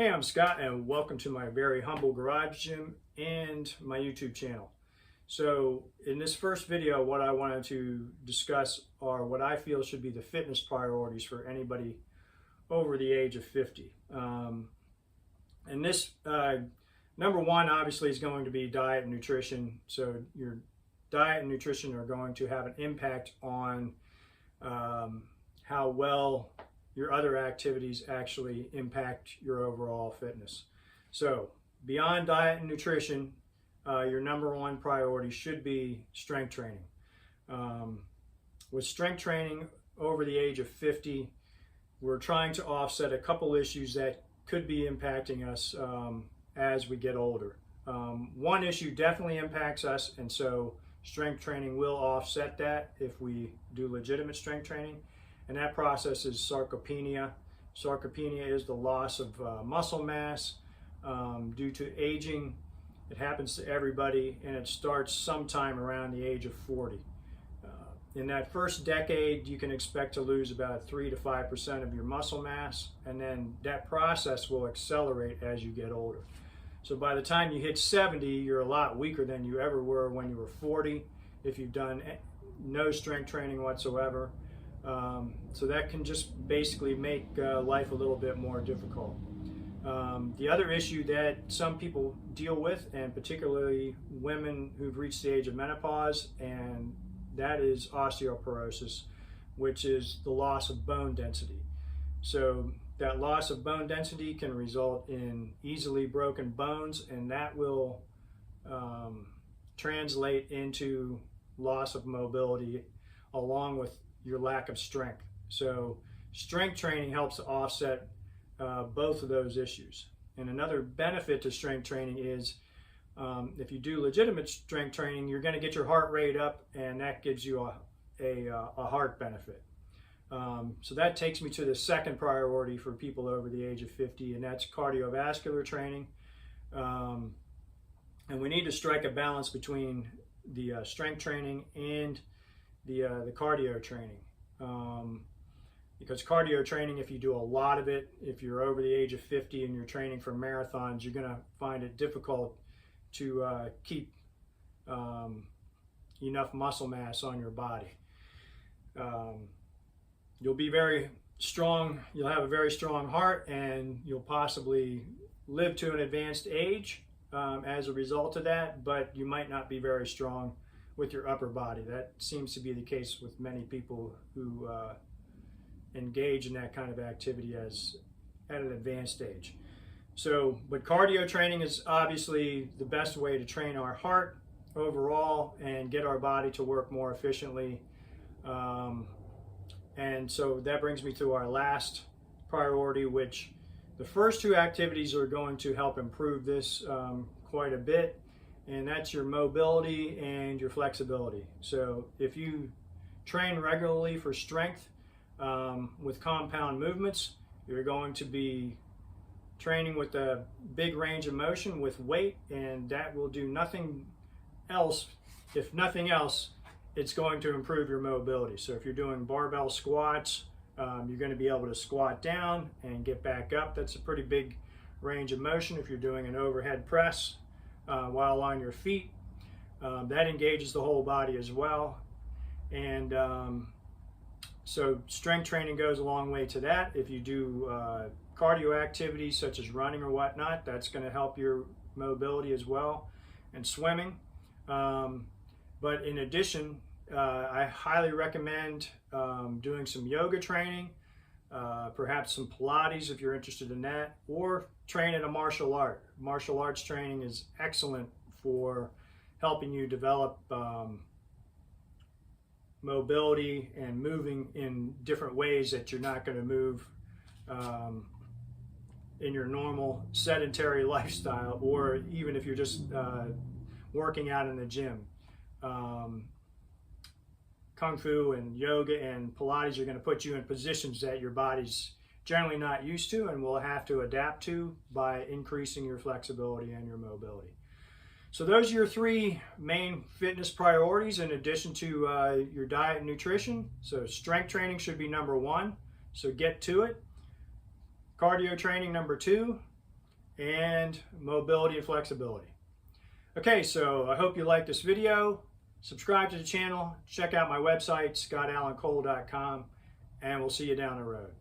Hey, I'm Scott and welcome to my very humble garage gym and my YouTube channel. So in this first video, what I wanted to discuss are what I feel should be the fitness priorities for anybody over the age of 50. And this, number one, obviously is going to be diet and nutrition. So your diet and nutrition are going to have an impact on how well your other activities actually impact your overall fitness. So beyond diet and nutrition, your number one priority should be strength training. With strength training over the age of 50, we're trying to offset a couple issues that could be impacting us as we get older. One issue definitely impacts us, and so strength training will offset that if we do legitimate strength training. And that process is sarcopenia. Sarcopenia is the loss of muscle mass due to aging. It happens to everybody, and it starts sometime around the age of 40. In that first decade, you can expect to lose about 3 to 5% of your muscle mass, and then that process will accelerate as you get older. So by the time you hit 70, you're a lot weaker than you ever were when you were 40, if you've done no strength training whatsoever. So that can just basically make life a little bit more difficult. The other issue that some people deal with, and particularly women who've reached the age of menopause, and that is osteoporosis, which is the loss of bone density. So that loss of bone density can result in easily broken bones, and that will translate into loss of mobility along with your lack of strength. So strength training helps to offset both of those issues. And another benefit to strength training is if you do legitimate strength training, you're going to get your heart rate up, and that gives you a heart benefit. So that takes me to the second priority for people over the age of 50, and that's cardiovascular training. And we need to strike a balance between the strength training and the cardio training, because cardio training, if you do a lot of it, if you're over the age of 50 and you're training for marathons, you're going to find it difficult to keep enough muscle mass on your body. You'll be very strong, you'll have a very strong heart, and you'll possibly live to an advanced age as a result of that, but you might not be very strong with your upper body. That seems to be the case with many people who engage in that kind of activity at an advanced age. So, but cardio training is obviously the best way to train our heart overall and get our body to work more efficiently. And so that brings me to our last priority, which the first two activities are going to help improve this quite a bit. And that's your mobility and your flexibility. So if you train regularly for strength with compound movements, you're going to be training with a big range of motion with weight, and that will do nothing else. If nothing else, it's going to improve your mobility. So if you're doing barbell squats, you're going to be able to squat down and get back up. That's a pretty big range of motion. If you're doing an overhead press, while on your feet, that engages the whole body as well. And so strength training goes a long way to that. If you do cardio activities such as running or whatnot, that's going to help your mobility as well, and swimming. But in addition, I highly recommend doing some yoga training, perhaps some Pilates if you're interested in that, or train in a martial art. Martial arts training is excellent for helping you develop mobility and moving in different ways that you're not going to move in your normal sedentary lifestyle, or even if you're just working out in the gym. Kung Fu and yoga and Pilates are going to put you in positions that your body's generally not used to and will have to adapt to by increasing your flexibility and your mobility. So those are your three main fitness priorities in addition to your diet and nutrition. So strength training should be number one, so get to it. Cardio training number two, and mobility and flexibility. Okay, so I hope you like this video. Subscribe to the channel, check out my website, scottallencole.com, and we'll see you down the road.